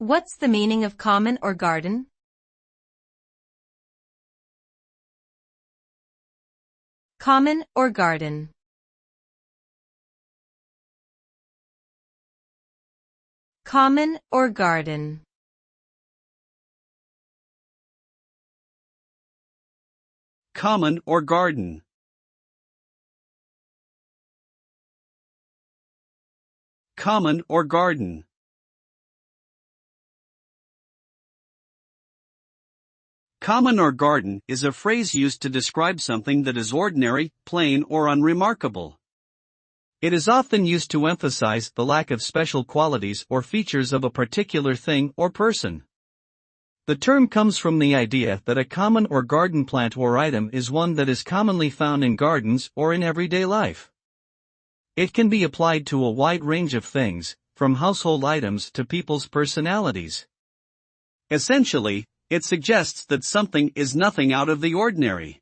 What's the meaning of common or garden? Common or garden? Common or garden? Common or garden? Common or garden? Common or garden is a phrase used to describe something that is ordinary, plain, or unremarkable. It is often used to emphasize the lack of special qualities or features of a particular thing or person. The term comes from the idea that a common or garden plant or item is one that is commonly found in gardens or in everyday life. It can be applied to a wide range of things, from household items to people's personalities. Essentially, it suggests that something is nothing out of the ordinary.